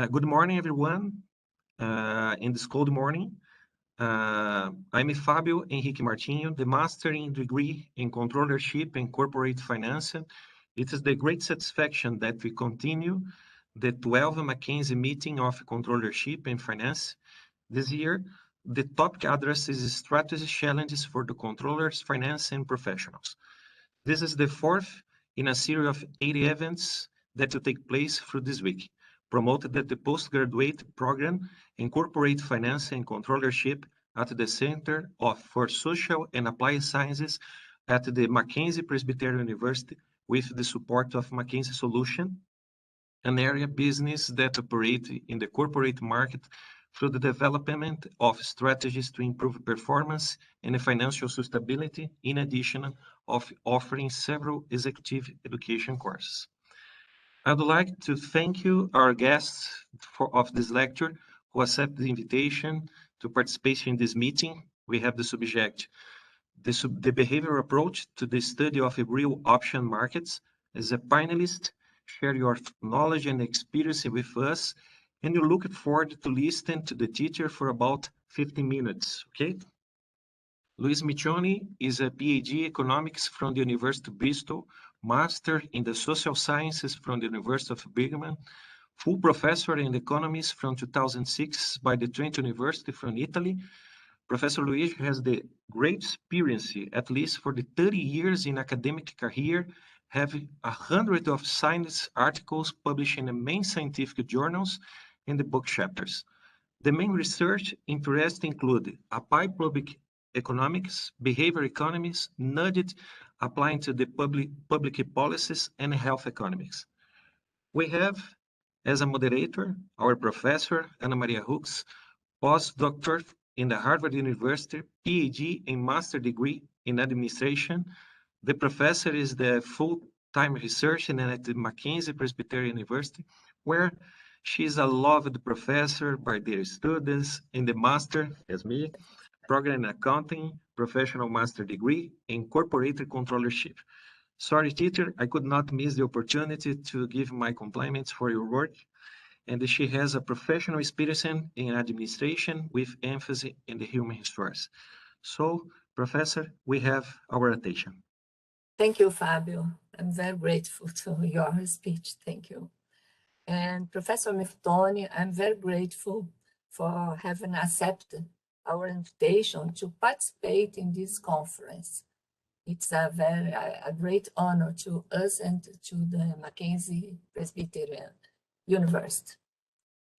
Good morning, everyone. In this cold morning, I'm Fabio Henrique Martinho, the Mastering degree in Controllership and Corporate Finance. It is the great satisfaction that we continue the 12th Mackenzie meeting of Controllership and Finance. This year, the topic addresses strategy challenges for the controllers, finance, and professionals. This is the fourth in a series of 80 events that will take place through this week, promoted at the postgraduate program in corporate finance and controllership at the Center for Social and Applied Sciences at the Mackenzie Presbyterian University with the support of Mackenzie Solution, an area business that operates in the corporate market through the development of strategies to improve performance and financial stability, in addition of offering several executive education courses. I would like to thank you, our guests of this lecture, who accept the invitation to participate in this meeting. We have the subject, the behavioral approach to the study of real option markets. As a panelist, share your knowledge and experience with us, and you look forward to listen to the teacher for about 15 minutes, okay? Luigi Mittone is a PhD Economics from the University of Bristol, Master in the Social Sciences from the University of Birmingham, full professor in economics from 2006 by the Trento University from Italy. Professor Luigi has the great experience, at least for the 30 years in academic career, having 100 of science articles published in the main scientific journals and the book chapters. The main research interests include applied public economics, behavior economics, nudged applying to the public policies, and health economics. We have, as a moderator, our professor, Ana Maria Roux, postdoctor in the Harvard University, PhD and master degree in administration. The professor is the full-time researcher at the Mackenzie Presbyterian University, where she is a loved professor by their students in the master, as me, program in accounting, professional master degree, and corporate controllership. Sorry, teacher, I could not miss the opportunity to give my compliments for your work. And she has a professional experience in administration with emphasis in the human resource. So, Professor, we have our attention. Thank you, Fabio. I'm very grateful to your speech. Thank you. And Professor Mittone, I'm very grateful for having accepted our invitation to participate in this conference. It's a great honor to us and to the Mackenzie Presbyterian University.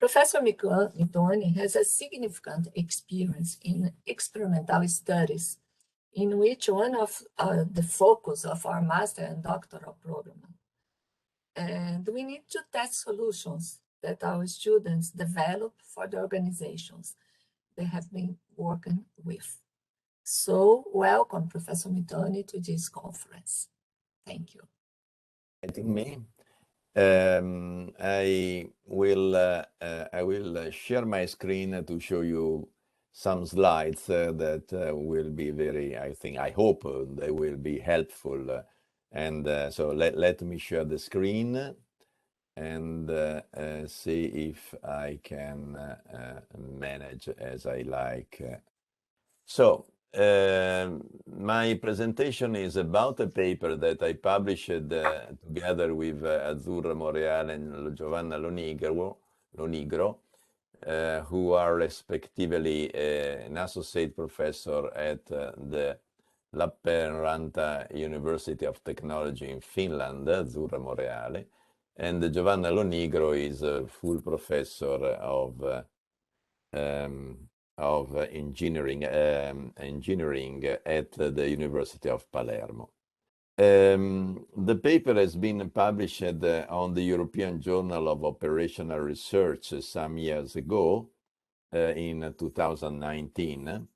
Professor Mittone has a significant experience in experimental studies, in which one of the focus of our master and doctoral program. And we need to test solutions that our students develop for the organizations they have been working with. So welcome, Professor Mittone, to this conference. Thank you. Inviting me. I will share my screen to show you some slides that will be very, I hope they will be helpful. So let me share the screen and see if I can manage as I like. So my presentation is about a paper that I published together with Azzurra Moreale and Giovanna Lonigro, who are respectively an associate professor at the Lappeenranta University of Technology in Finland, Azzurra Moreale, and Giovanna Lonigro is a full professor of engineering at the University of Palermo. The paper has been published on the European Journal of Operational Research some years ago, in 2019,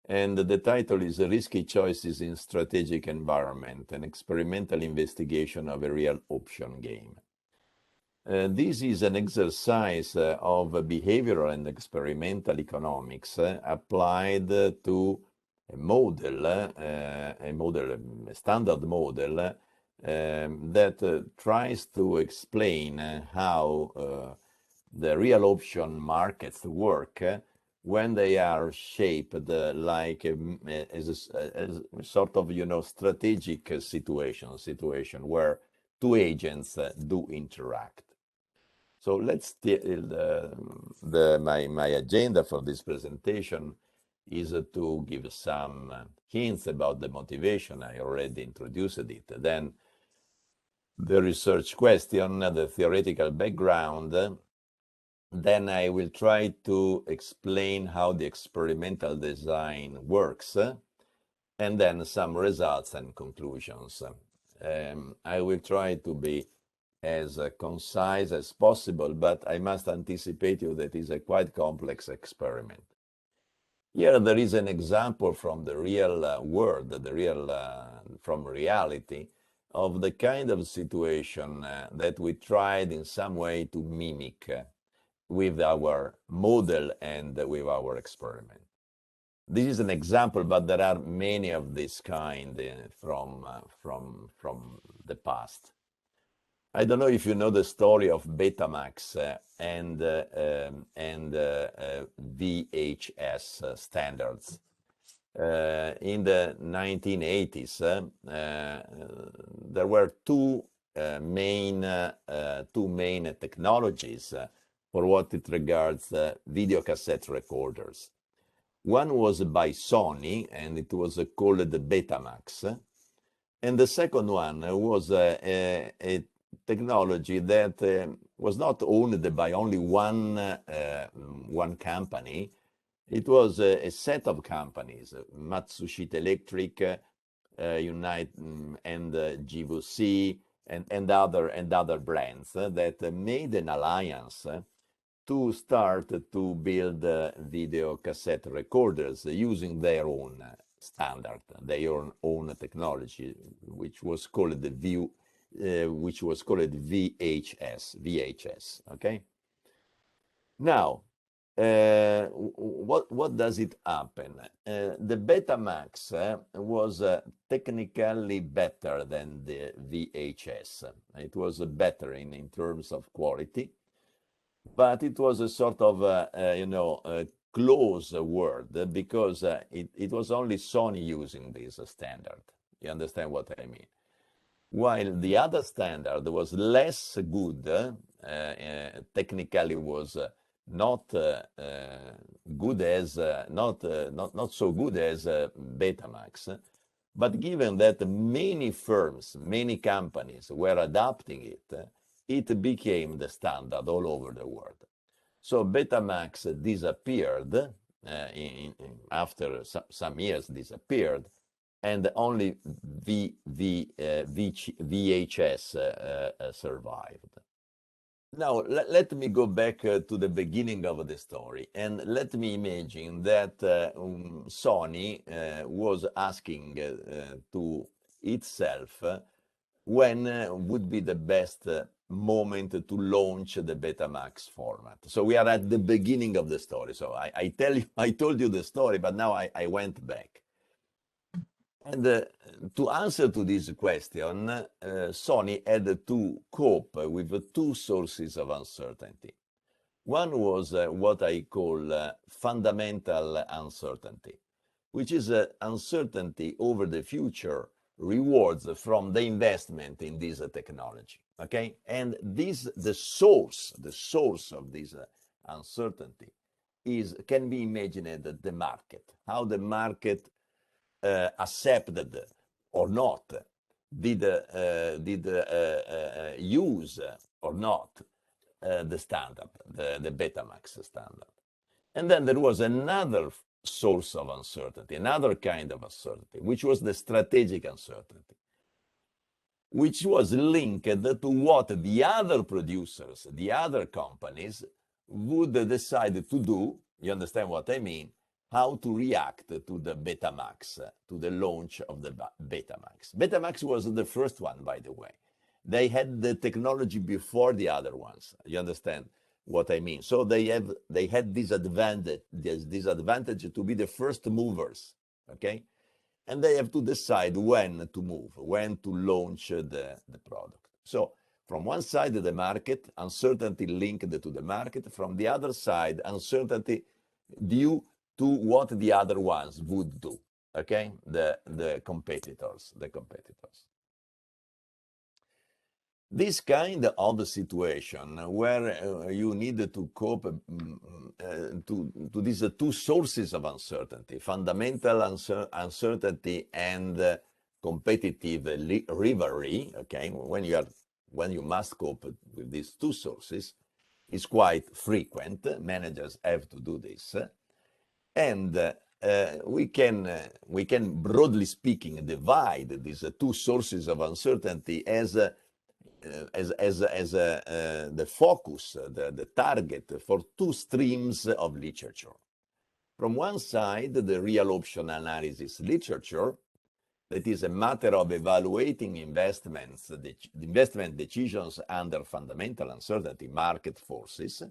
and the title is Risky Choices in Strategic Environment, an experimental investigation of a real option game. This is an exercise of behavioral and experimental economics applied to a model, a standard model that tries to explain how the real option markets work when they are shaped like as a sort of, you know, strategic situation where two agents do interact. So let's my agenda for this presentation is to give some hints about the motivation. I already introduced it. Then the research question, the theoretical background. Then I will try to explain how the experimental design works, and then some results and conclusions. I will try to be as concise as possible, but I must anticipate you that it's a quite complex experiment. Here there is an example from the real world, from reality, of the kind of situation that we tried in some way to mimic with our model and with our experiment. This is an example, but there are many of this kind from the past. I don't know if you know the story of Betamax and VHS standards. In the 1980s, there were two main technologies for what it regards video cassette recorders. One was by Sony, and it was called the Betamax. And the second one was a technology that was not owned by only one company. It was a set of companies, Matsushita Electric, Unite, and GVC, and other brands that made an alliance to start to build video cassette recorders using their own standard, their own technology, which was called VHS. Okay. Now, what does it happen? The Betamax was technically better than the VHS. It was better in terms of quality, but it was a sort of a closed world because it was only Sony using this standard. You understand what I mean? While the other standard was less good, technically was not good as not so good as Betamax, but given that many firms, many companies were adopting it, it became the standard all over the world. So Betamax disappeared after some years, disappeared, and only VHS survived. Now, let me go back to the beginning of the story, and let me imagine that Sony was asking to itself when would be the best moment to launch the Betamax format. So we are at the beginning of the story. So I told you the story, but now I went back. And to answer to this question, Sony had to cope with two sources of uncertainty. One was what I call fundamental uncertainty, which is uncertainty over the future rewards from the investment in this technology. Okay, and the source of this uncertainty can be imagined the market, how the market accepted or not, did use or not the standard, the Betamax standard. And then there was another source of uncertainty, another kind of uncertainty, which was the strategic uncertainty, which was linked to what the other producers, the other companies would decide to do. You understand what I mean? How to react to the Betamax, to the launch of the Betamax. Betamax was the first one, by the way. They had the technology before the other ones. You understand what I mean? So they had this advantage to be the first movers, okay? And they have to decide when to move, when to launch the product. So From one side of the market, uncertainty linked to the market. From the other side, uncertainty due to what the other ones would do. Okay, the competitors. This kind of situation where you need to cope to these two sources of uncertainty, fundamental uncertainty and competitive rivalry, okay, when you must cope with these two sources, is quite frequent. Managers have to do this. And we can broadly speaking divide these two sources of uncertainty as the focus, the target for two streams of literature. From one side, the real option analysis literature, that is a matter of evaluating investment decisions under fundamental uncertainty, market forces.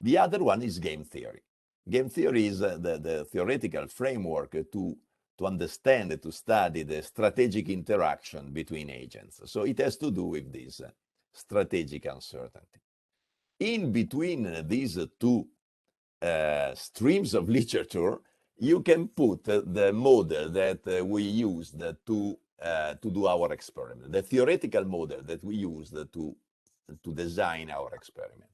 The other one is game theory. Game theory is the theoretical framework to understand, to study the strategic interaction between agents. So it has to do with this strategic uncertainty. In between these two streams of literature, you can put the model that we used to do our experiment, the theoretical model that we used to design our experiment.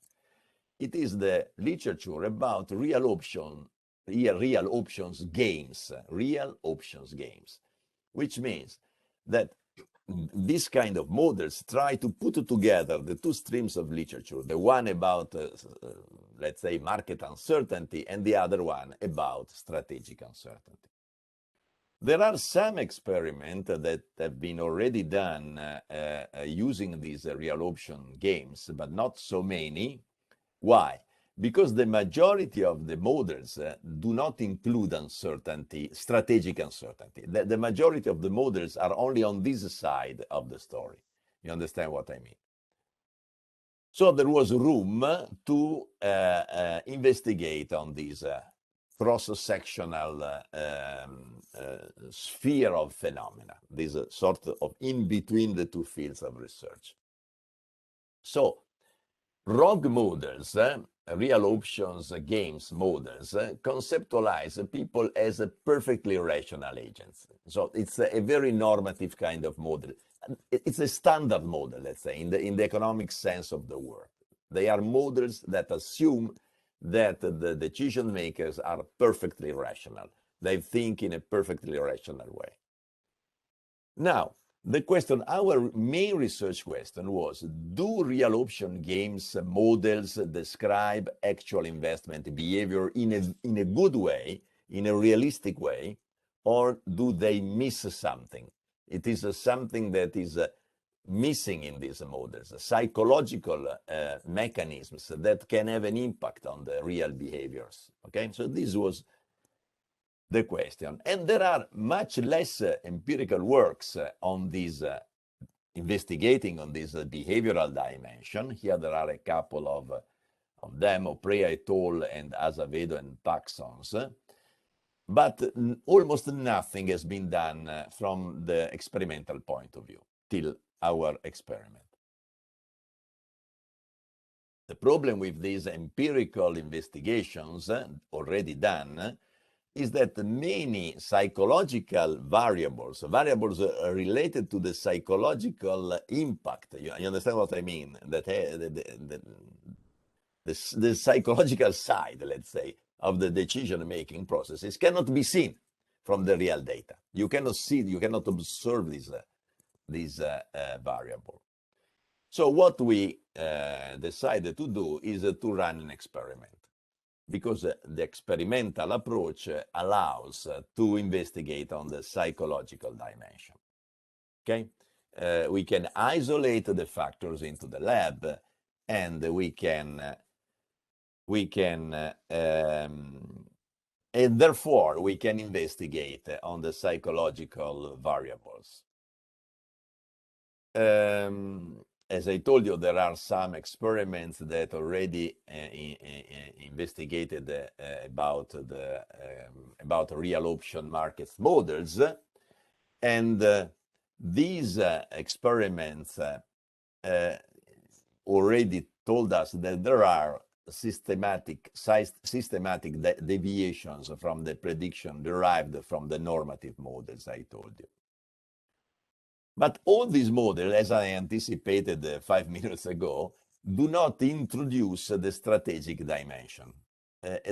It is the literature about real options games, which means that this kind of models try to put together the two streams of literature, the one about, let's say, market uncertainty, and the other one about strategic uncertainty. There are some experiments that have been already done using these real option games, but not so many. Why? Because the majority of the models do not include uncertainty, strategic uncertainty. The majority of the models are only on this side of the story. You understand what I mean? So there was room to investigate on this cross-sectional sphere of phenomena, this sort of in between the two fields of research. So rogue models, real options games models, conceptualize people as perfectly rational agents. So it's a very normative kind of model. It's a standard model, let's say, in the economic sense of the word. They are models that assume that the decision makers are perfectly rational. They think in a perfectly rational way. Now, the question, our main research question was, do real option games models describe actual investment behavior in a good way, in a realistic way, or do they miss something? It is something that is missing in these models, psychological mechanisms that can have an impact on the real behaviors. Okay, so this was the question. And there are much less empirical works on this, investigating on this behavioral dimension. Here there are a couple of them, Oprea et al. And Azevedo and Paxons. But almost nothing has been done from the experimental point of view till our experiment. The problem with these empirical investigations already done is that many psychological variables related to the psychological impact, you understand what I mean? That the psychological side, let's say, of the decision-making processes cannot be seen from the real data. You cannot see, you cannot observe this variable. So what we decided to do is to run an experiment, because the experimental approach allows to investigate on the psychological dimension. Okay, we can isolate the factors into the lab, and and therefore we can investigate on the psychological variables. As I told you, there are some experiments that already investigated about real option markets models, and these experiments already told us that there are systematic deviations from the prediction derived from the normative models I told you. But all these models, as I anticipated 5 minutes ago, do not introduce the strategic dimension.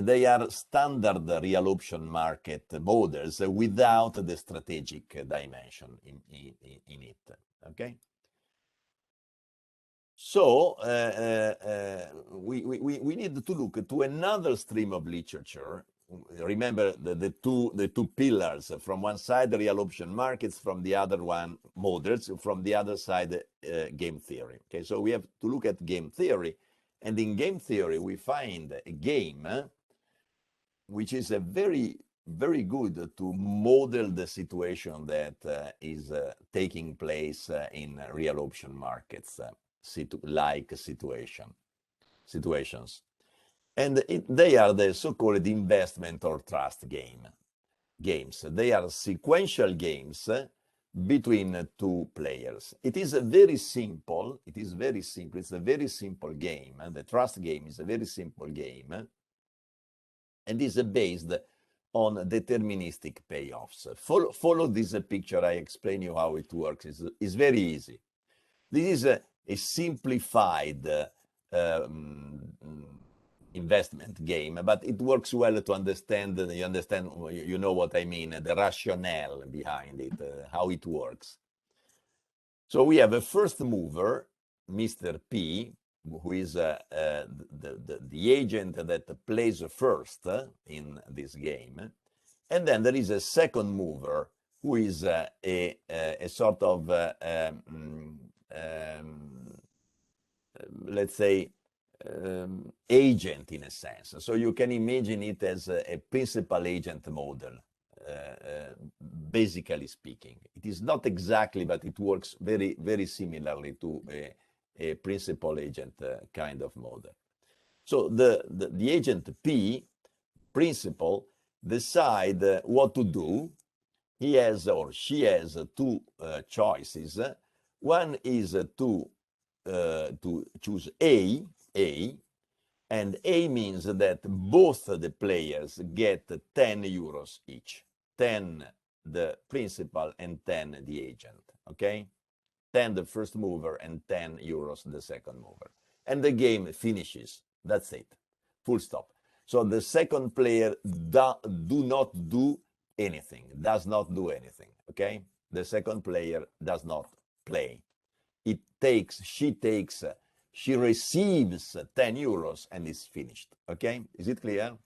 They are standard real option market models without the strategic dimension in it, okay? So we need to look to another stream of literature. Remember the two pillars, from one side real option markets, from the other one models, from the other side game theory. Okay, so we have to look at game theory, and in game theory we find a game which is a very good to model the situation that is taking place in real option markets, situations. And they are the so-called investment or trust games. They are sequential games between two players. It is very simple. It's a very simple game. The trust game is a very simple game, and is based on deterministic payoffs. Follow this picture. I explain you how it works. It's very easy. This is a simplified investment game, but it works well to understand. You know what I mean, the rationale behind it, how it works. So we have a first mover, Mr. P, who is the agent that plays first in this game. And then there is a second mover who is a sort of, let's say, agent in a sense. So you can imagine it as a principal agent model, basically speaking. It is not exactly, but it works very similarly to a principal agent kind of model. So the agent P, principal, decide what to do. He has or she has two choices. One is to choose A, and A means that both the players get 10 euros each. 10 the principal and 10 the agent, okay? 10 the first mover and 10 euros the second mover. And the game finishes. That's it. Full stop. So the second player does not do anything, okay? The second player does not play. She receives 10 euros and is finished, okay? Is it clear?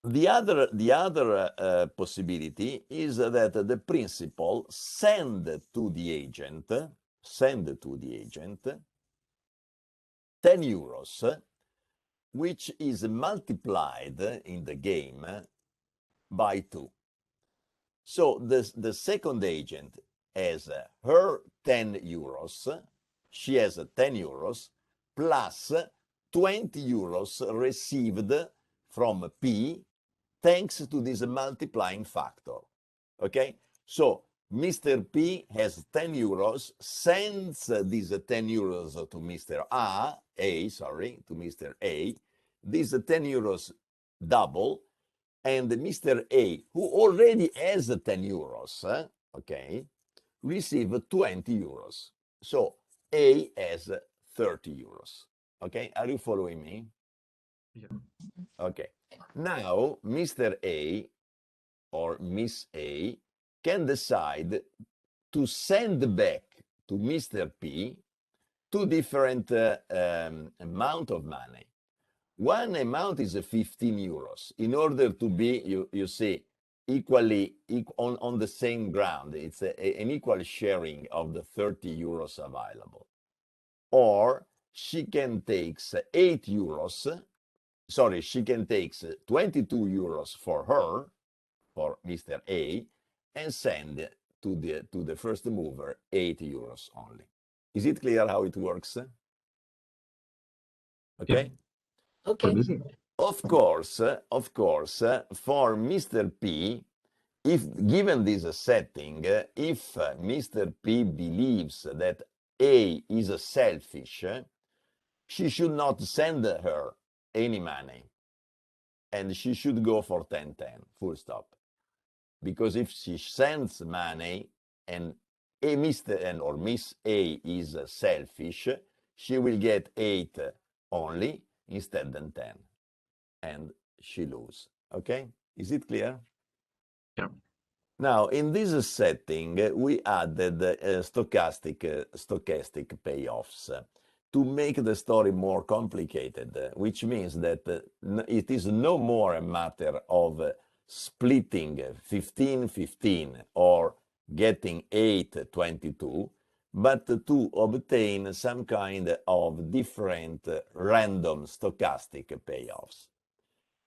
The other possibility is that the principal send to the agent 10 euros, which is multiplied in the game by 2. So the second agent has her 10 euros, she has 10 euros, plus 20 euros received from P, thanks to this multiplying factor, okay? So Mr. P has 10 euros, sends these 10 euros to Mr. to Mr. A. These 10 euros double, and Mr. A, who already has 10 euros, okay, receive 20 euros. So A has 30 euros, okay? Are you following me? Yeah. Okay. Now, Mr. A or Miss A can decide to send back to Mr. P two different amount of money. One amount is 15 euros in order to be, you see, equally on the same ground. It's an equal sharing of the 30 euros available. Or she can take 8 euros. Sorry, she can take 22 euros for her, for Mr. A, and send to the first mover 8 euros only. Is it clear how it works? Okay. Okay. Of course, for Mr. P, if given this setting, if Mr. P believes that A is selfish, she should not send her any money. And she should go for 10-10, full stop. Because if she sends money and Mr. and or Miss A is selfish, she will get 8 only instead than 10. And she lose. Okay? Is it clear? Yeah. Now, in this setting, we added stochastic payoffs to make the story more complicated, which means that it is no more a matter of splitting 15-15 or getting 8-22, but to obtain some kind of different random stochastic payoffs.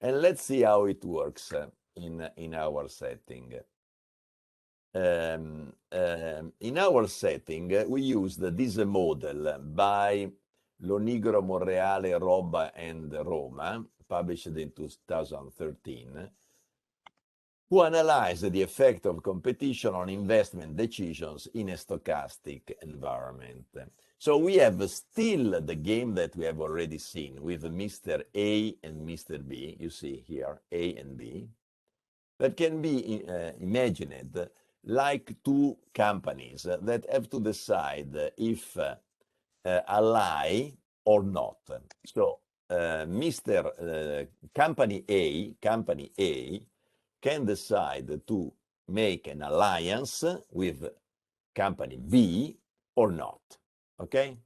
And let's see how it works in our setting. In our setting, we used this model by Lonigro, Monreale, Roba, and Roma, published in 2013, who analyzed the effect of competition on investment decisions in a stochastic environment. So we have still the game that we have already seen with Mr. A and Mr. B, you see here, A and B, that can be imagined like two companies that have to decide if ally or not. So Mr. Company A can decide to make an alliance with company B or not. Okay?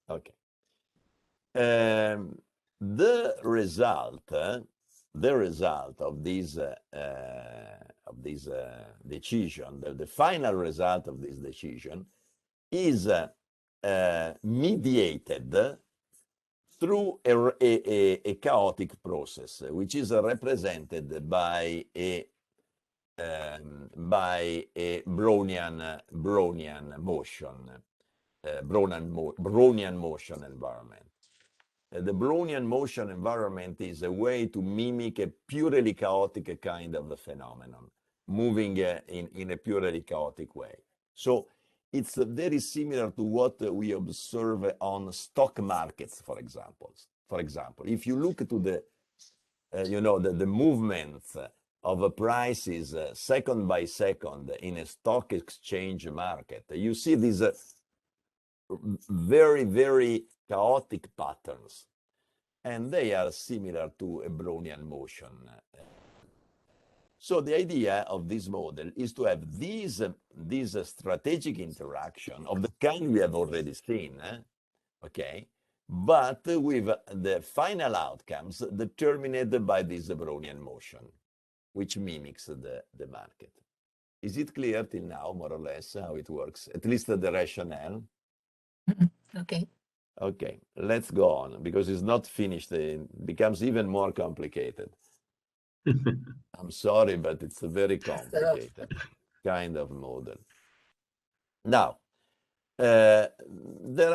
Okay. The result of this decision, the final result of this decision, is mediated through a chaotic process, which is represented by a Brownian motion environment. The Brownian motion environment is a way to mimic a purely chaotic kind of a phenomenon, moving in a purely chaotic way. So it's very similar to what we observe on stock markets, for example. If you look to the, the movements of prices second by second in a stock exchange market, you see these very, very chaotic patterns, and they are similar to a Brownian motion. So the idea of this model is to have these strategic interaction of the kind we have already seen, okay, but with the final outcomes determined by this Brownian motion, which mimics the market. Is it clear till now, more or less, how it works? At least the rationale? Okay. Okay, let's go on, because it's not finished. It becomes even more complicated. I'm sorry, but it's a very complicated kind of model. Now, there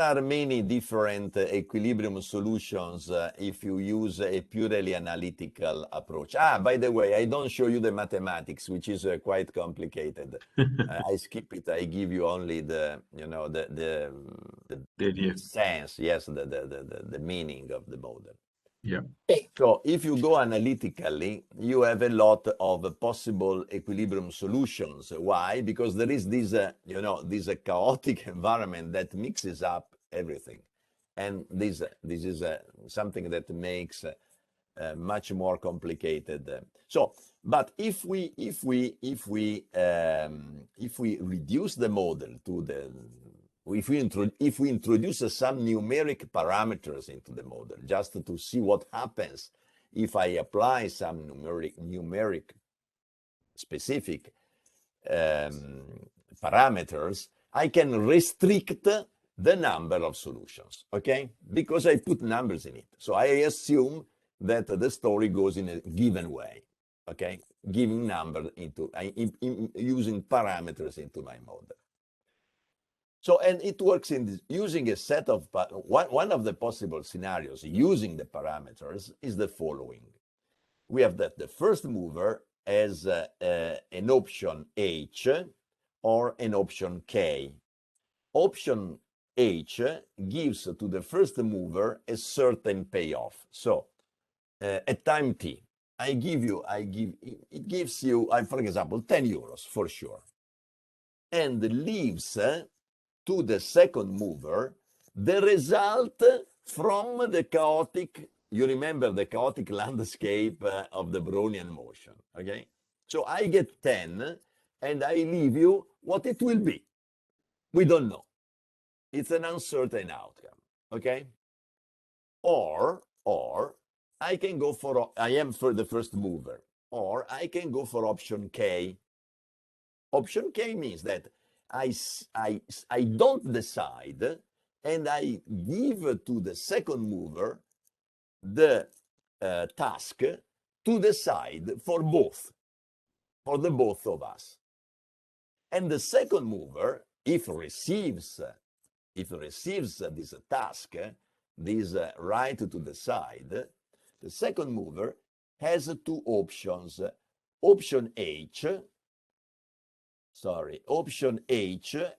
are many different equilibrium solutions if you use a purely analytical approach. By the way, I don't show you the mathematics, which is quite complicated. I skip it. I give you only the sense, yes, the meaning of the model. Yeah. So if you go analytically, you have a lot of possible equilibrium solutions. Why? Because there is this, this chaotic environment that mixes up everything, and this is something that makes much more complicated. So, but if we reduce the model to the if we introduce some numeric parameters into the model, just to see what happens if I apply some numeric specific parameters, I can restrict the number of solutions, okay? Because I put numbers in it. So I assume that the story goes in a given way, okay? Giving numbers into, using parameters into my model. So, and it works in this, using a set of, one of the possible scenarios using the parameters is the following. We have that the first mover has an option H or an option K. Option H gives to the first mover a certain payoff. So at time t, it gives you, for example, 10 euros for sure, and leaves to the second mover the result from the chaotic, you remember the chaotic landscape of the Brownian motion, okay? So I get 10 and I leave you what it will be. We don't know. It's an uncertain outcome, okay? Or I can go for, I am for the first mover, or I can go for option K. Option K means that I don't decide and I give to the second mover the task to decide for the both of us. And the second mover, if receives this task, this right to decide, the second mover has two options. Option H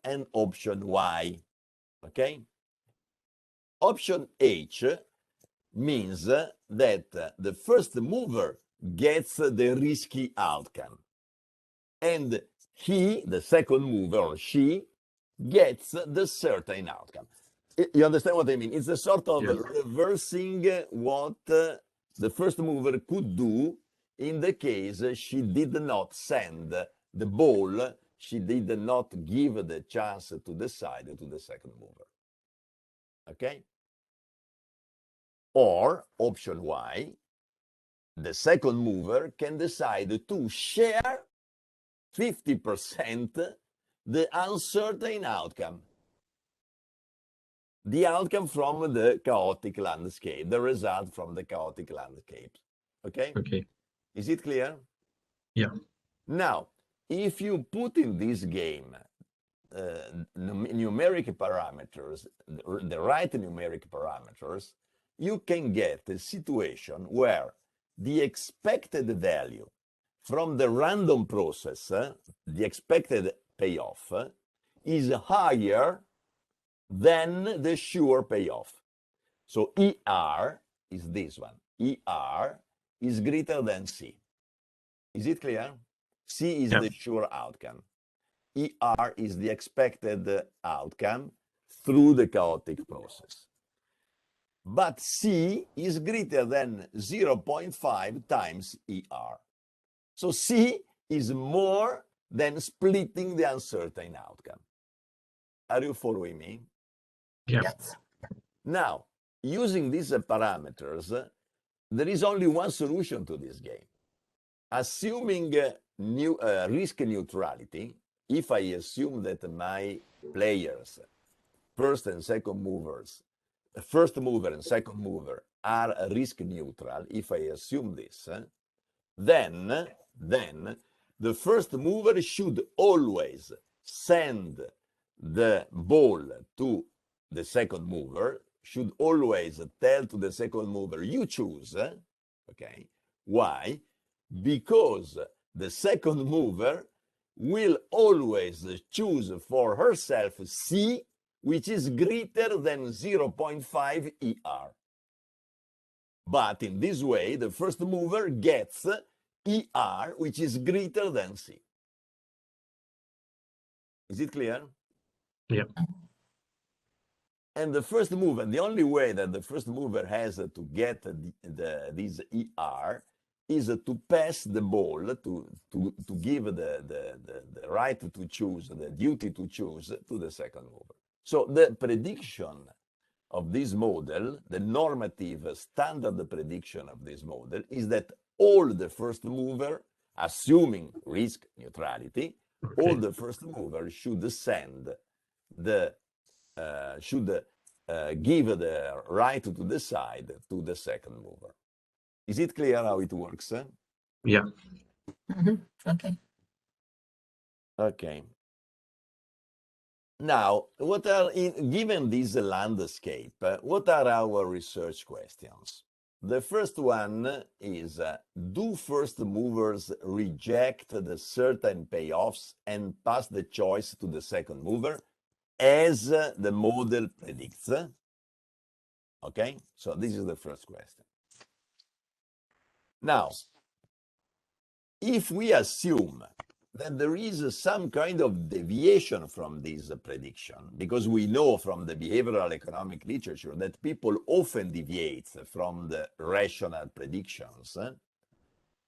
and option Y, okay? Option H means that the first mover gets the risky outcome, and he, the second mover, or she, gets the certain outcome. You understand what I mean? It's a sort of reversing what the first mover could do in the case she did not send the ball, she did not give the chance to decide to the second mover. Okay? Or option Y, the second mover can decide to share 50% the uncertain outcome. The outcome from the chaotic landscape, the result from the chaotic landscape. Okay? Okay. Is it clear? Yeah. Now, if you put in this game numeric parameters, the right numeric parameters, you can get a situation where the expected value from the random process, the expected payoff, is higher than the sure payoff. So ER is this one. ER is greater than C. Is it clear? C is the sure outcome. ER is the expected outcome through the chaotic process. But C is greater than 0.5 times ER. So C is more than splitting the uncertain outcome. Are you following me? Yes. Now, using these parameters, there is only one solution to this game. Assuming risk neutrality, if I assume that my players, first mover and second mover, are risk neutral, if I assume this, then the first mover should always send the ball to the second mover, should always tell to the second mover, you choose, okay? Why? Because the second mover will always choose for herself C, which is greater than 0.5 ER. But in this way, the first mover gets ER, which is greater than C. Is it clear? Yeah. And the first mover, the only way that the first mover has to get this ER is to pass the ball, to give the right to choose, the duty to choose to the second mover. So the prediction of this model, the normative standard prediction of this model, is that all the first mover, assuming risk neutrality, all the first mover should send the give the right to decide to the second mover. Is it clear how it works? Yeah. Okay. Okay. Now, given this landscape, what are our research questions? The first one is, do first movers reject the certain payoffs and pass the choice to the second mover? as the model predicts? Okay, so this is the first question. Now, if we assume that there is some kind of deviation from this prediction, because we know from the behavioral economic literature that people often deviate from the rational predictions,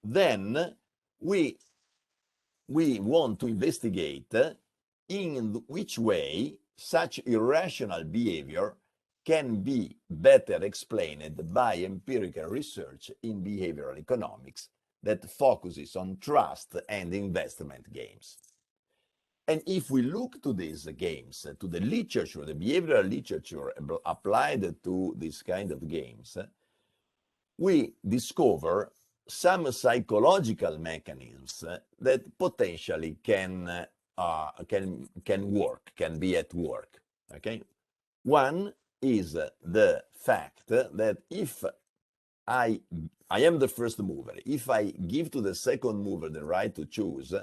then we want to investigate in which way such irrational behavior can be better explained by empirical research in behavioral economics that focuses on trust and investment games. And if we look to these games, to the literature, the behavioral literature applied to this kind of games, we discover some psychological mechanisms that potentially can work, can be at work. Okay, one is the fact that if I am the first mover, if I give to the second mover the right to choose,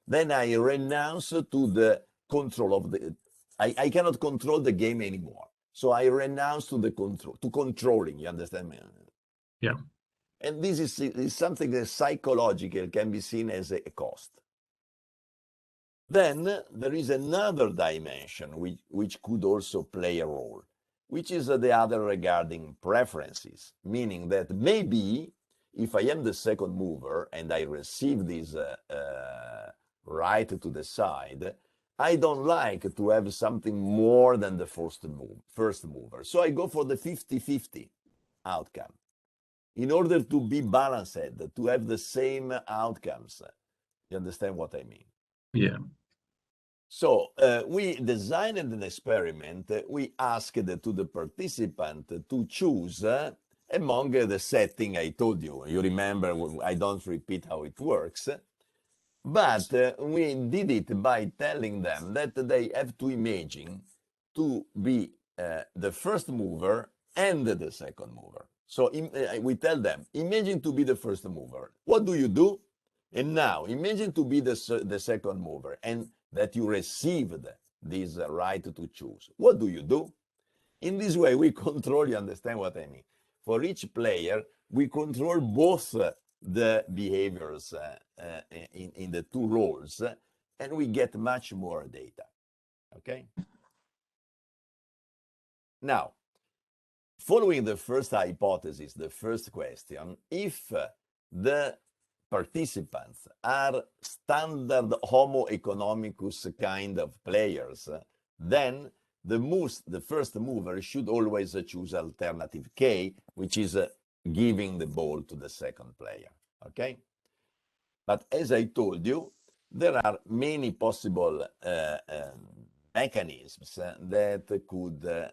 then I renounce to the control of the. I cannot control the game anymore. So I renounce to the control, to controlling. You understand me? Yeah. And this is something that psychological can be seen as a cost. Then there is another dimension which could also play a role, which is the other regarding preferences, meaning that maybe if I am the second mover and I receive this right to decide, I don't like to have something more than the first mover. So I go for the 50-50 outcome in order to be balanced, to have the same outcomes. You understand what I mean? Yeah. So we designed an experiment. We asked to the participant to choose among the setting I told you. You remember, I don't repeat how it works. But we did it by telling them that they have to imagine to be the first mover and the second mover. So we tell them, imagine to be the first mover. What do you do? And now imagine to be the second mover and that you received this right to choose. What do you do? In this way, we control, you understand what I mean? For each player, we control both the behaviors in the two roles, and we get much more data, okay? Now, following the first hypothesis, the first question, if the participants are standard Homo economicus kind of players, then the first mover should always choose alternative K, which is giving the ball to the second player, okay? But as I told you, there are many possible mechanisms that could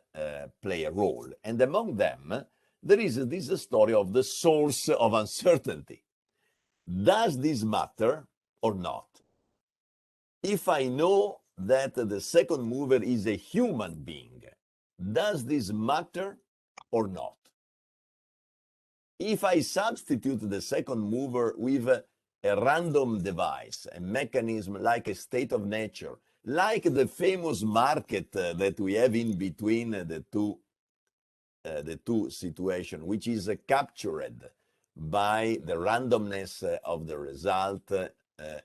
play a role. And among them, there is this story of the source of uncertainty. Does this matter or not? If I know that the second mover is a human being, does this matter or not? If I substitute the second mover with a random device, a mechanism like a state of nature, like the famous market that we have in between the two situations, which is captured by the randomness of the result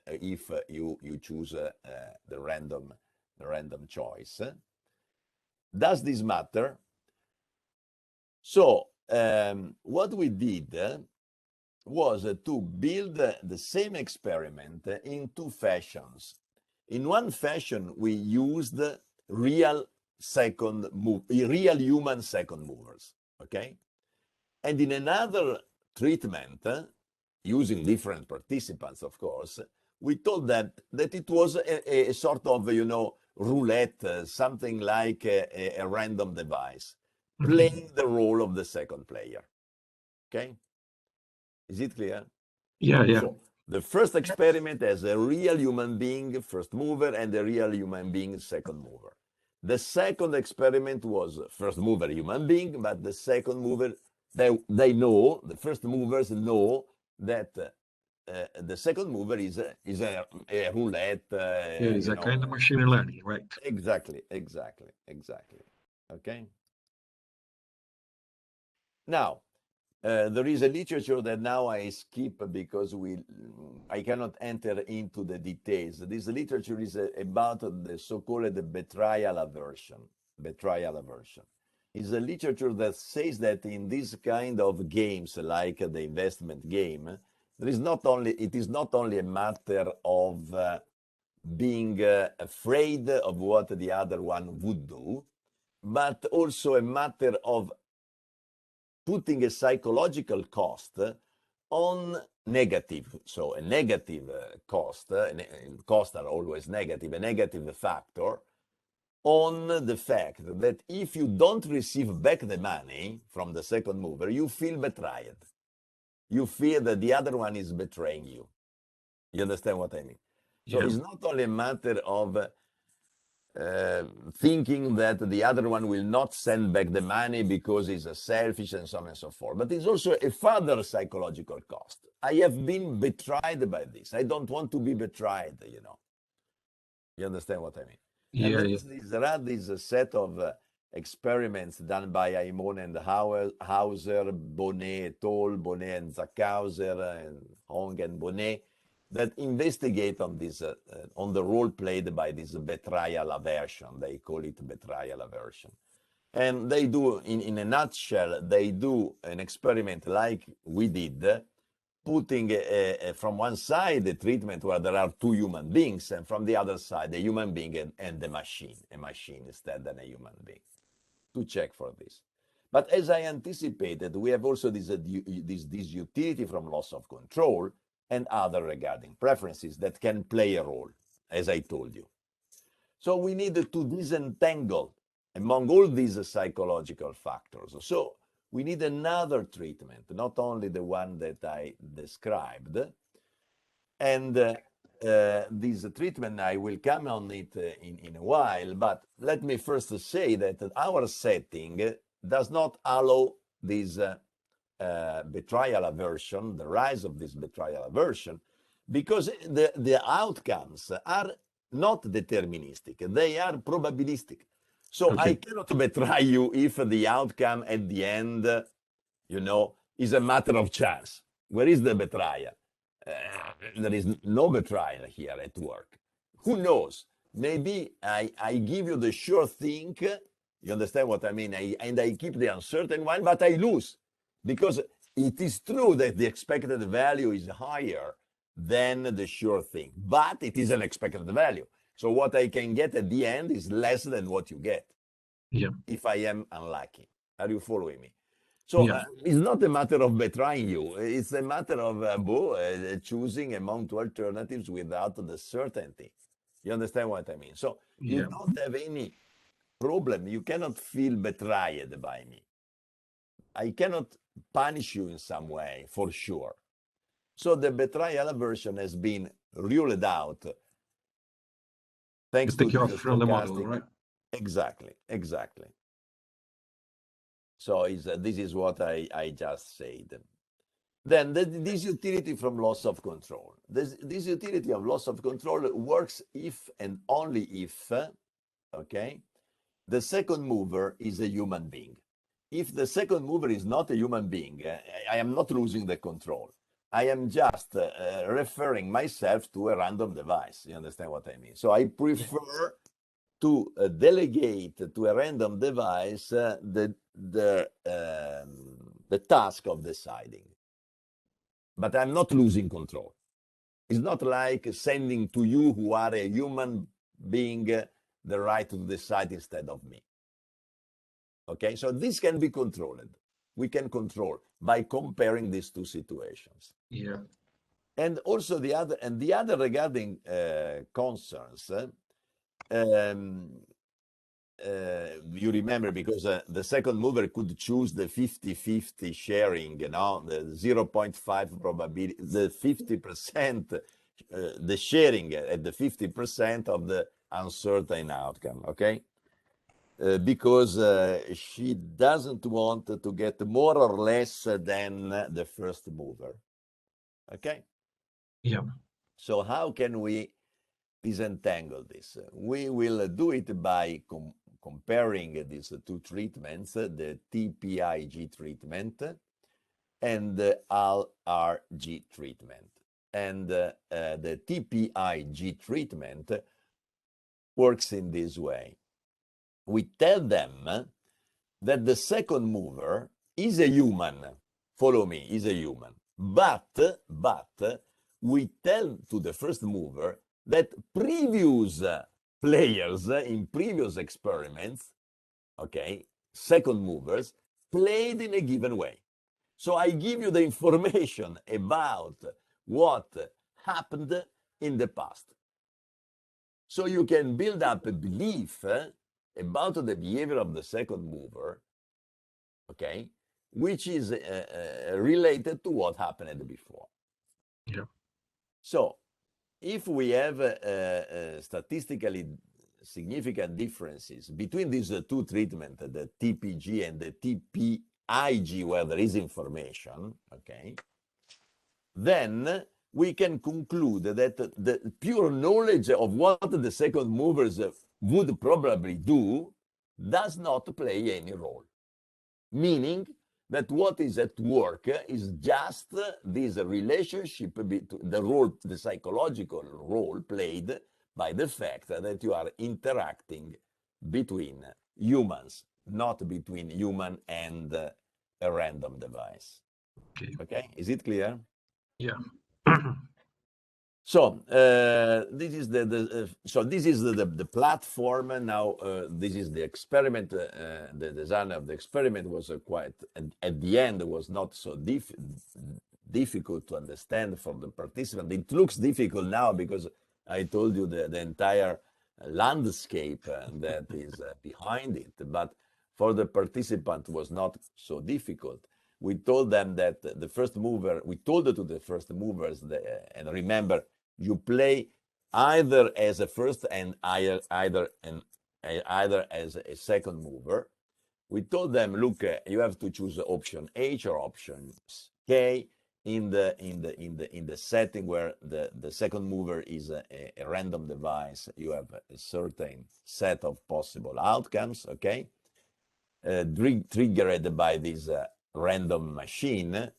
if you choose the random choice. Does this matter? So what we did was to build the same experiment in two fashions. In one fashion, we used real human second movers, okay? And in another treatment, using different participants, of course, we told them that it was a sort of, roulette, something like a random device, playing the role of the second player, okay? Is it clear? Yeah, yeah. So the first experiment has a real human being, first mover, and a real human being, second mover. The second experiment was first mover, human being, but the second mover, they know, the first movers know that the second mover is a roulette. It's a kind of machine learning, right? Exactly. Okay. Now, there is a literature that now I skip because I cannot enter into the details. This literature is about the so-called betrayal aversion. Betrayal aversion is a literature that says that in this kind of games, like the investment game, it is not only a matter of being afraid of what the other one would do, but also a matter of putting a psychological cost on negative. So a negative cost, costs are always negative, a negative factor on the fact that if you don't receive back the money from the second mover, you feel betrayed. You feel that the other one is betraying you. You understand what I mean? So Yeah. it's not only a matter of thinking that the other one will not send back the money because he's selfish and so on and so forth. But it's also a further psychological cost. I have been betrayed by this. I don't want to be betrayed, you know. You understand what I mean? Yeah, And there are this set of experiments done by Aimon and Hauser, Bonnet et al., Bonnet and Zackhauser, and Hong and Bonnet, that investigate on this, on the role played by this betrayal aversion. They call it betrayal aversion. And they do, in a nutshell, they do an experiment like we did, putting from one side the treatment where there are two human beings, and from the other side, a human being and a machine instead than a human being, to check for this. But as I anticipated, we have also this utility from loss of control and other regarding preferences that can play a role, as I told you. So we needed to disentangle among all these psychological factors. So we need another treatment, not only the one that I described. And this treatment, I will come on it in a while, but let me first say that our setting does not allow this betrayal aversion, the rise of this betrayal aversion, because the outcomes are not deterministic, they are probabilistic. So okay. I cannot betray you if the outcome at the end, you know, is a matter of chance. Where is the betrayal? There is no betrayal here at work. Who knows? Maybe I give you the sure thing, you understand what I mean? And I keep the uncertain one, but I lose. Because it is true that the expected value is higher than the sure thing, but it is an expected value. So what I can get at the end is less than what you get. Yeah. If I am unlucky. Are you following me? So it's not a matter of betraying you. It's a matter of choosing among two alternatives without the certainty. You understand what I mean? So you don't have any problem. You cannot feel betrayed by me. I cannot punish you in some way, for sure. So the betrayal aversion has been ruled out thanks to the from the model, right? Exactly. So this is what I just said. Then this utility from loss of control. This utility of loss of control works if and only if, okay, the second mover is a human being. If the second mover is not a human being, I am not losing the control. I am just referring myself to a random device. You understand what I mean? So I prefer to delegate to a random device the task of deciding. But I'm not losing control. It's not like sending to you, who are a human being, the right to decide instead of me. Okay, so this can be controlled. We can control by comparing these two situations. Yeah. And also the other regarding concerns. You remember, because the second mover could choose the 50-50 sharing, you know, the 0.5 probability, the 50%, the sharing at the 50% of the uncertain outcome, okay? Because she doesn't want to get more or less than the first mover, okay? Yeah. So how can we disentangle this? We will do it by comparing these two treatments, the TPIG treatment and the ALRG treatment. And the TPIG treatment works in this way. We tell them that the second mover is a human. Follow me, is a human. But we tell to the first mover that previous players in previous experiments, okay, second movers, played in a given way. So I give you the information about what happened in the past. So you can build up a belief about the behavior of the second mover, okay, which is related to what happened before. Yeah. So if we have statistically significant differences between these two treatments, the TPG and the TPIG, where there is information, okay, then we can conclude that the pure knowledge of what the second movers would probably do does not play any role. Meaning that what is at work is just this relationship between the psychological role played by the fact that you are interacting between humans, not between human and a random device. Okay. Okay, is it clear? Yeah. So this is the platform. Now this is the experiment. The design of the experiment was quite at the end was not so difficult to understand for the participant. It looks difficult now because I told you the entire landscape that is behind it. But for the participant was not so difficult. We told them that the first mover. We told it to the first movers, and remember. You play either as a first and either as a second mover. We told them, look, you have to choose option H or option K in the setting where the second mover is a random device. You have a certain set of possible outcomes, okay, triggered by this random machine.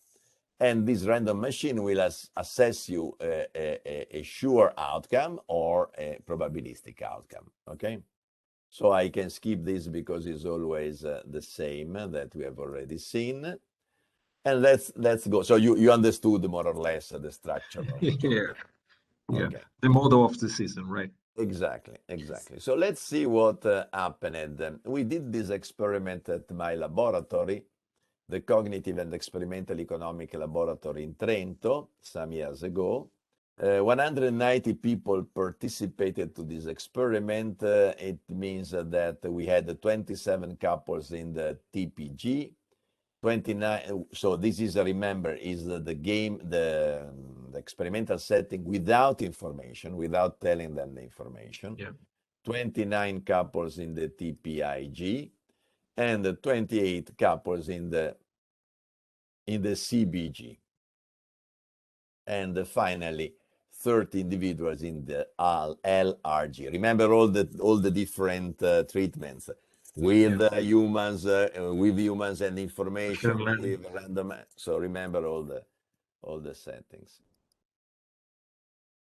And this random machine will assess you a sure outcome or a probabilistic outcome, okay? So I can skip this because it's always the same that we have already seen. And let's go. So you understood more or less the structure. Yeah. Okay. The model of the system, right? Exactly. So let's see what happened. We did this experiment at my laboratory, the Cognitive and Experimental Economic Laboratory in Trento, some years ago. 190 people participated to this experiment. It means that we had 27 couples in the TPG, 29. So this is, remember, is the game, the experimental setting without information, without telling them the information. Yeah. 29 couples in the TPIG, and 28 couples in the CBG, and finally 30 individuals in the LRG. Remember all the different treatments with humans, and information, with random. So remember all the settings.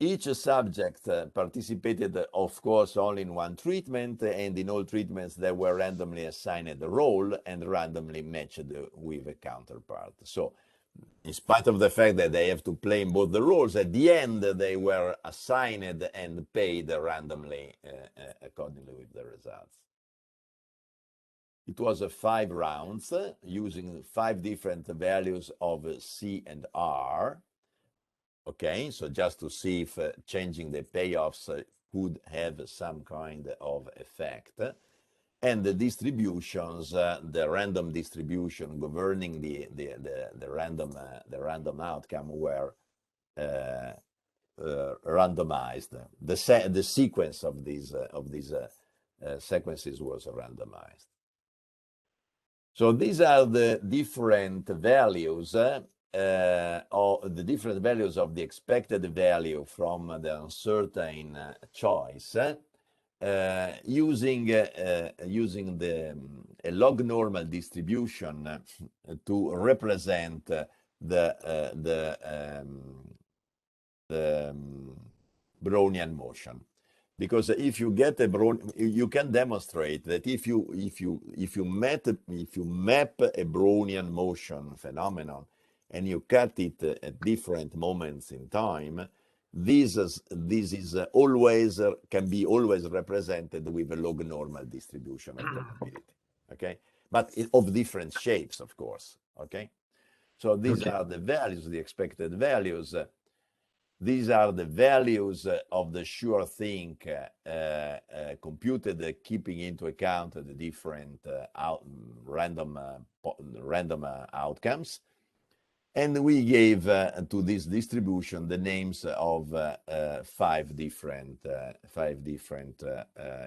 Each subject participated, of course, only in one treatment, and in all treatments they were randomly assigned a role and randomly matched with a counterpart. So, in spite of the fact that they have to play in both the roles, at the end they were assigned and paid randomly accordingly with the results. It was 5 rounds using 5 different values of C and R. Okay, so just to see if changing the payoffs could have some kind of effect. And the distributions, the random distribution governing the random outcome were randomized. The sequence of these sequences was randomized. So these are the different values of the different values of the expected value from the uncertain choice using a log normal distribution to represent the Brownian motion. Because if you get a you can demonstrate that if you map a Brownian motion phenomenon and you cut it at different moments in time, this is always can be always represented with a log normal distribution of probability. Okay, but of different shapes, of course. Okay, so these are the values, the expected values. These are the values of the sure thing computed, keeping into account the different random outcomes. And we gave to this distribution the names of five different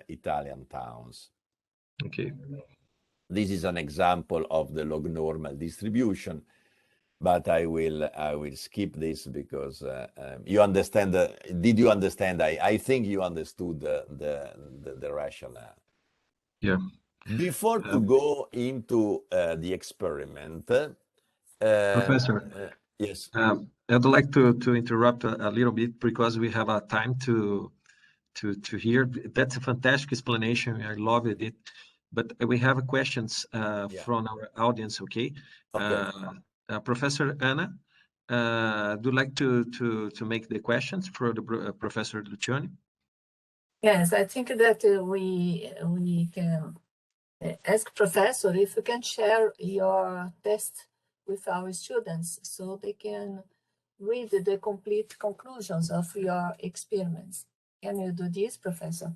Italian towns. Okay. This is an example of the log normal distribution. But I will skip this because you understand. Did you understand? I think you understood the rationale. Yeah. Before to go into the experiment, Professor. Yes. I'd like to interrupt a little bit because we have a time to hear. That's a fantastic explanation. I love it. But we have questions from our audience. Okay. Professor Anna, do you like to make the questions for the Professor Luciani? Yes, I think that we can ask Professor if you can share your test with our students so they can read the complete conclusions of your experiments. Can you do this, Professor?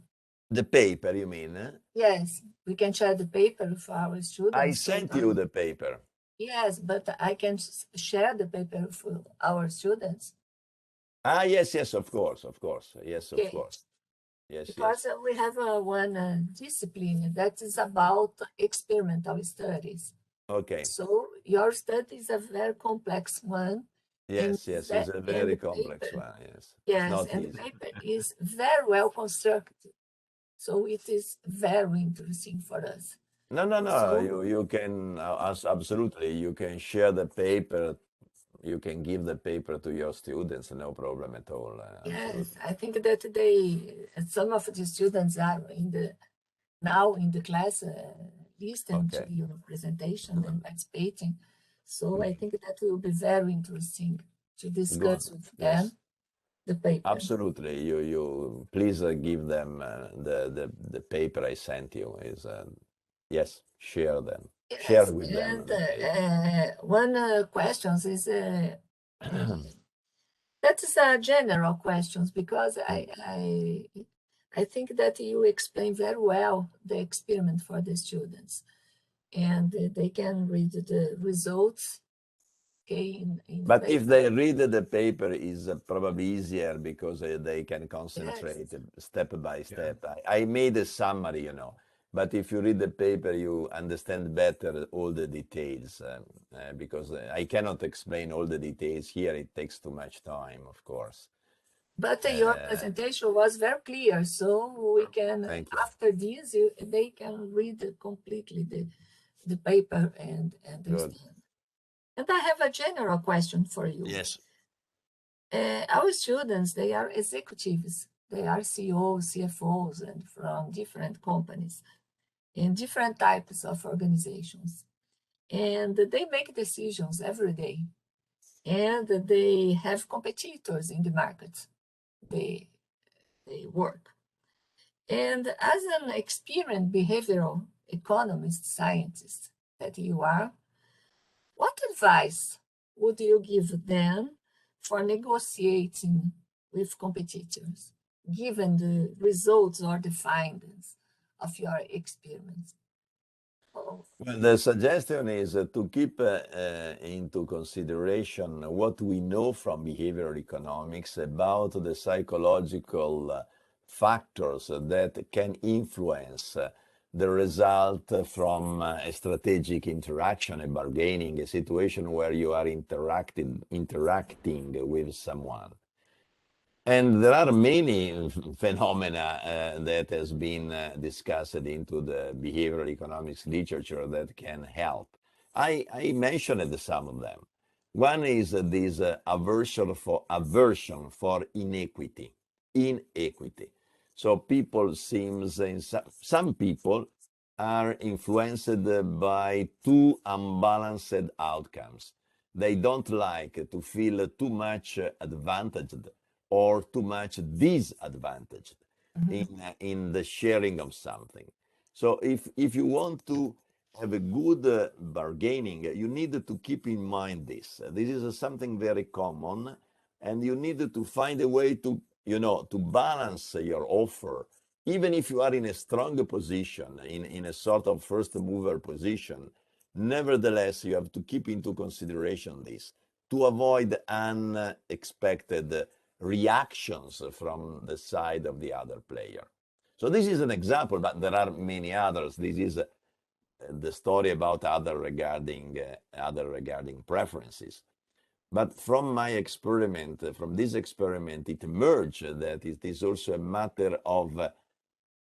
The paper, you mean? Yes, we can share the paper with our students. I sent you the paper. Yes, but I can share the paper for our students. Yes, of course. Yes, Okay. of course. Yes, because we have one discipline that is about experimental studies. Okay. So your study is a very complex one. Yes, it's a very complex one. Yes. Yes, and the paper is very well constructed. So it is very interesting for us. No. You can absolutely. You can share the paper. You can give the paper to your students. No problem at all. Yes, I think that some of the students are now in the class listening to your presentation and participating. So I think that will be very interesting to discuss with them the paper. Absolutely. You please give them the paper I sent you. Yes, share them. Yes, share with them. One question is that is a general questions because I think that you explain very well the experiment for the students, and they can read the results. Okay, but if they read the paper, is probably easier because they can concentrate step by step. I made a summary, but if you read the paper, you understand better all the details because I cannot explain all the details here. It takes too much time, of course. But your presentation was very clear, so we can, after this, they can read completely the paper and understand. Good. And I have a general question for you. Yes. Our students, they are executives. They are CEOs, CFOs, and from different companies in different types of organizations. And they make decisions every day. And they have competitors in the market. They work. And as an experienced behavioral economist, scientist that you are, what advice would you give them for negotiating with competitors, given the results or the findings of your experiments? Well, the suggestion is to keep into consideration what we know from behavioral economics about the psychological factors that can influence the result from a strategic interaction, a bargaining, a situation where you are interacting with someone. And there are many phenomena that has been discussed into the behavioral economics literature that can help. I mentioned some of them. One is this aversion for inequity. So people seems in some people are influenced by too unbalanced outcomes. They don't like to feel too much advantaged or too much disadvantaged in the sharing of something. So if you want to have a good bargaining, you need to keep in mind this. This is something very common, and you need to find a way to, to balance your offer. Even if you are in a strong position, in a sort of first mover position, nevertheless, you have to keep into consideration this to avoid unexpected reactions from the side of the other player. So this is an example, but there are many others. This is the story about other regarding preferences. But from my experiment, from this experiment, it emerged that it is also a matter of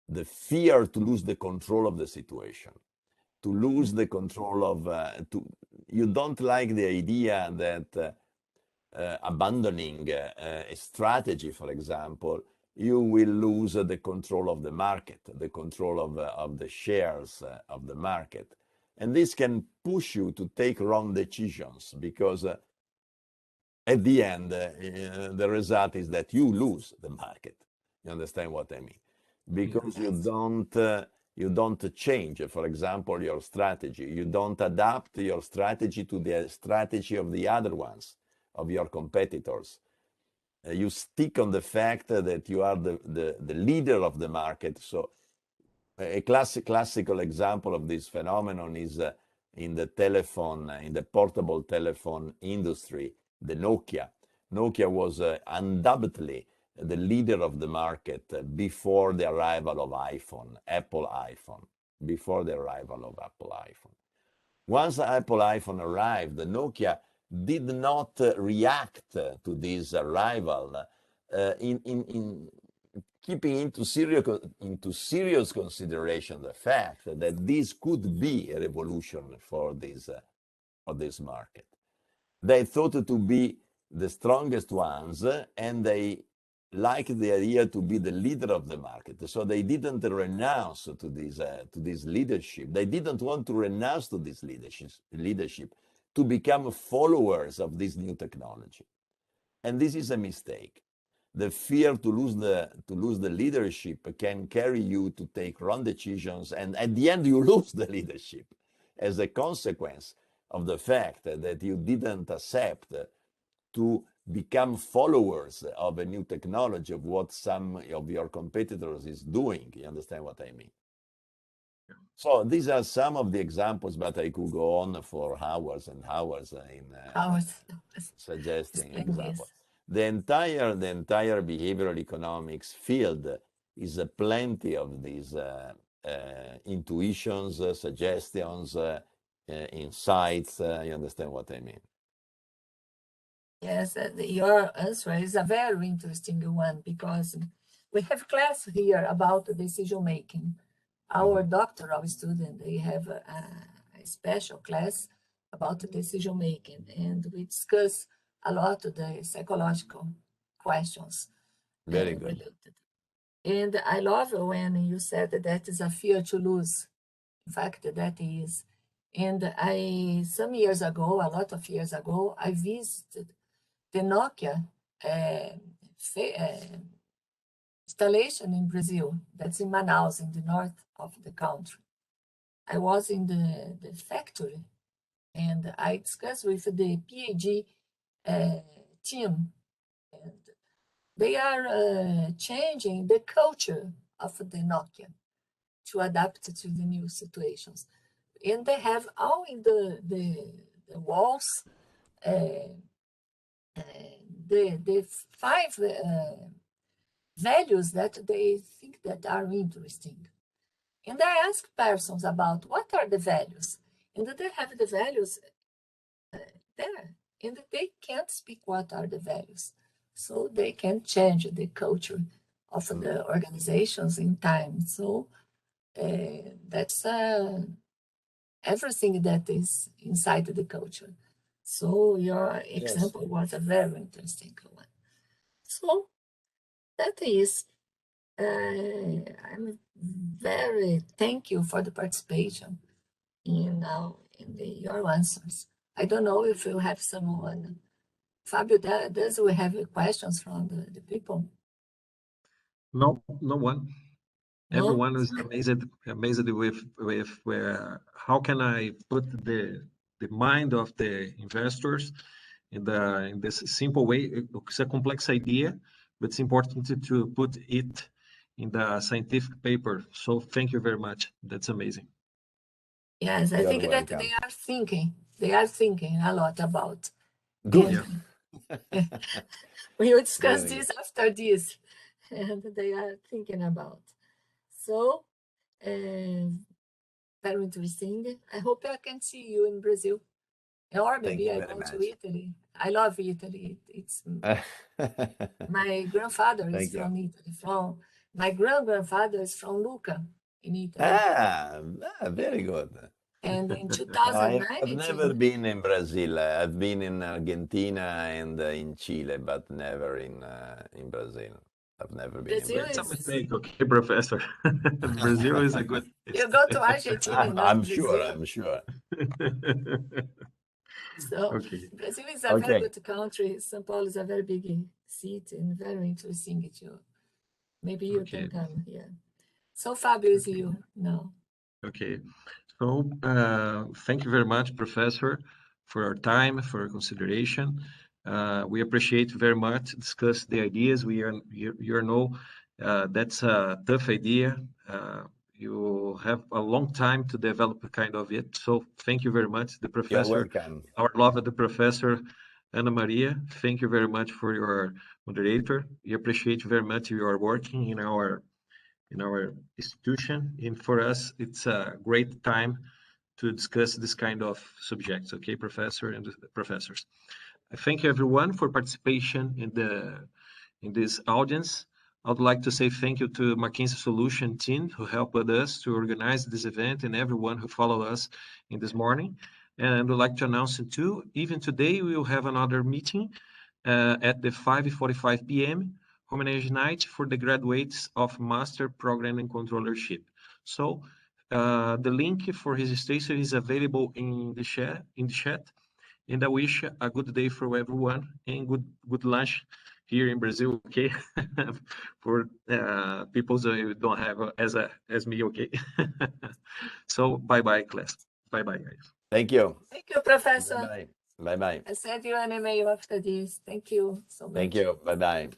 the fear to lose the control of the situation, to lose the control of, you don't like the idea that abandoning a strategy, for example, you will lose the control of the market, the control of the shares of the market. And this can push you to take wrong decisions because at the end, the result is that you lose the market. You understand what I mean? Because you don't change, for example, your strategy. You don't adapt your strategy to the strategy of the other ones, of your competitors. You stick on the fact that you are the leader of the market. So a classical example of this phenomenon is in the portable telephone industry, the Nokia. Nokia was undoubtedly the leader of the market before the arrival of Apple iPhone. Once Apple iPhone arrived, Nokia did not react to this arrival in keeping into serious consideration the fact that this could be a revolution for this market. They thought to be the strongest ones, and they liked the idea to be the leader of the market. So they didn't renounce to this leadership. They didn't want to renounce to this leadership to become followers of this new technology. And this is a mistake. The fear to lose the leadership can carry you to take wrong decisions, and at the end you lose the leadership as a consequence of the fact that you didn't accept to become followers of a new technology, of what some of your competitors is doing. You understand what I mean? Yeah. So these are some of the examples, but I could go on for hours and hours in suggesting examples. The entire behavioral economics field is plenty of these intuitions, suggestions, insights. You understand what I mean? Yes, your answer is a very interesting one, because we have class here about decision making. Our doctoral student, they have a special class about decision making, and we discuss a lot of the psychological questions. Very good. Related. And I love when you said that is a fear to lose. In fact, that is. And some years ago, a lot of years ago, I visited the Nokia installation in Brazil. That's in Manaus, in the north of the country. I was in the factory, and I discussed with the PhD team, and they are changing the culture of the Nokia to adapt to the new situations. And they have all in the walls the 5 values that they think that are interesting. And I ask persons about what are the values, and they have the values there, and they can't speak what are the values. So they can change the culture of the organizations in time. So that's everything that is inside the culture. So your example was a very interesting one. So that is, I'm very thank you for the participation in your answers. I don't know if you have someone. Fabio, does we have questions from the people? No, no one. No? Everyone is amazed with how can I put the mind of the investors in this simple way. It's a complex idea, but it's important to put it in the scientific paper. So thank you very much. That's amazing. Yes, I You're think that welcome. they are thinking a lot about. Good. And we will discuss Very this after this, and they are thinking about. So, very interesting. I hope I can see you in Brazil, or Thank maybe you I very go to much. Italy. I love Italy. It's my grandfather is Thank you. from Italy. My grandfather is from Lucca in Italy. Very good. And in I've 2019, never been in Brazil. I've been in Argentina and in Chile, but never in Brazil. I've never been in Brazil It's a Brazil. mistake, okay, Professor. Brazil is a good. You go to Argentina, not I'm Brazil. sure. I'm sure. So Okay. Brazil is a very Okay. good country. São Paulo is a very big city and very interesting too. Maybe you Okay. can come here. So Fabio is Okay. you now. Okay. So thank you very much, Professor, for your time, for your consideration. We appreciate very much discuss the ideas. You know that's a tough idea. You have a long time to develop a kind of it. So thank you very much, the You're professor, welcome. our beloved Professor Ana Maria. Thank you very much for your moderator. We appreciate very much your working in our institution, and for us, it's a great time to discuss this kind of subjects. Okay, Professor and professors. I thank everyone for participation in this audience. I would like to say thank you to Mackenzie Solution team who helped us to organize this event and everyone who followed us in this morning. And I'd like to announce it too, even today we will have another meeting at the 5:45 p.m. Homenage night for the graduates of Master Program in Controllership. So the link for registration is available in the chat. And I wish a good day for everyone and good lunch here in Brazil, okay? For people who don't have as me, okay? So bye-bye, class. Bye-bye, guys. Thank you. Thank you, Professor. Bye-bye. Bye-bye. I sent you an email after this. Thank you so much. Thank you. Bye-bye.